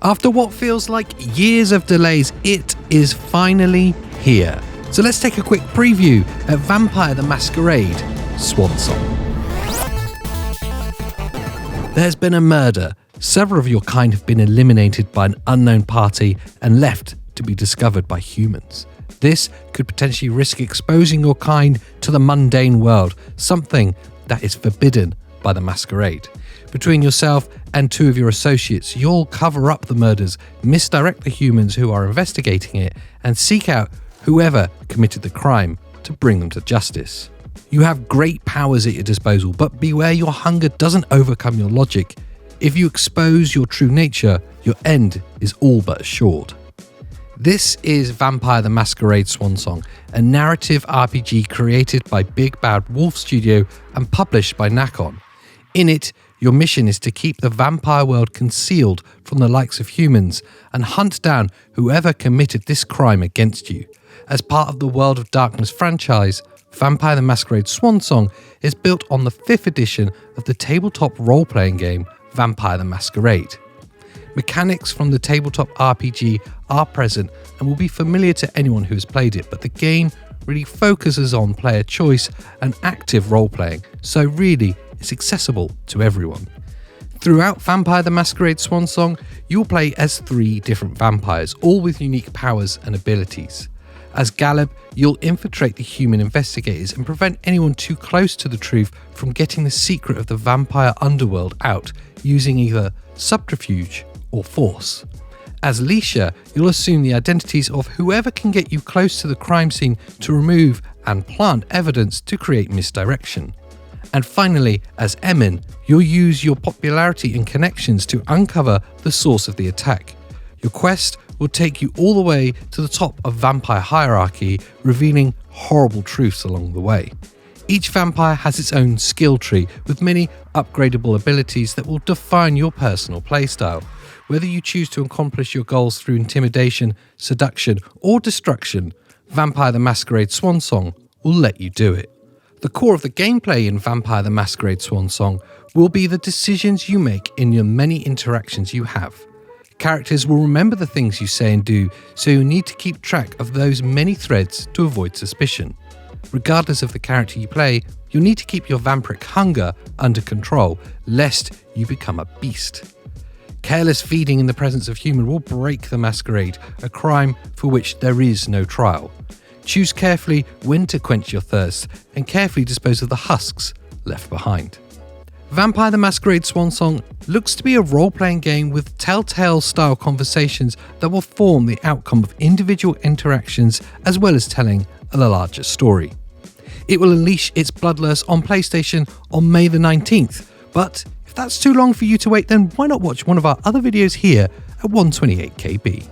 After what feels like years of delays, it is finally here. So let's take a quick preview at Vampire the Masquerade Swansong. There's been a murder. Several of your kind have been eliminated by an unknown party and left to be discovered by humans. This could potentially risk exposing your kind to the mundane world, something that is forbidden by the Masquerade. Between yourself and two of your associates, you'll cover up the murders, misdirect the humans who are investigating it, and seek out whoever committed the crime to bring them to justice. You have great powers at your disposal, but beware your hunger doesn't overcome your logic. If you expose your true nature, your end is all but assured. This is Vampire the Masquerade Swansong, a narrative RPG created by Big Bad Wolf Studio and published by Nacon. In it, your mission is to keep the vampire world concealed from the likes of humans and hunt down whoever committed this crime against you. As part of the World of Darkness franchise, Vampire the Masquerade Swansong is built on the 5th edition of the tabletop role-playing game Vampire the Masquerade. Mechanics from the tabletop RPG are present and will be familiar to anyone who has played it, but the game really focuses on player choice and active role-playing, so really it's accessible to everyone. Throughout Vampire the Masquerade Swansong, you'll play as 3 different vampires, all with unique powers and abilities. As Galeb, you'll infiltrate the human investigators and prevent anyone too close to the truth from getting the secret of the vampire underworld out using either subterfuge or force. As Leisha, you'll assume the identities of whoever can get you close to the crime scene to remove and plant evidence to create misdirection. And finally, as Emin, you'll use your popularity and connections to uncover the source of the attack. Your quest will take you all the way to the top of vampire hierarchy, revealing horrible truths along the way. Each vampire has its own skill tree with many upgradable abilities that will define your personal playstyle. Whether you choose to accomplish your goals through intimidation, seduction, or destruction, Vampire the Masquerade Swansong will let you do it. The core of the gameplay in Vampire the Masquerade Swansong will be the decisions you make in your many interactions you have. Characters will remember the things you say and do, so you need to keep track of those many threads to avoid suspicion. Regardless of the character you play, you'll need to keep your vampiric hunger under control, lest you become a beast. Careless feeding in the presence of human will break the masquerade, a crime for which there is no trial. Choose carefully when to quench your thirst, and carefully dispose of the husks left behind. Vampire the Masquerade Swansong looks to be a role-playing game with telltale-style conversations that will form the outcome of individual interactions as well as telling a larger story. It will unleash its bloodlust on PlayStation on May the 19th, but if that's too long for you to wait, then why not watch one of our other videos here at 128KB.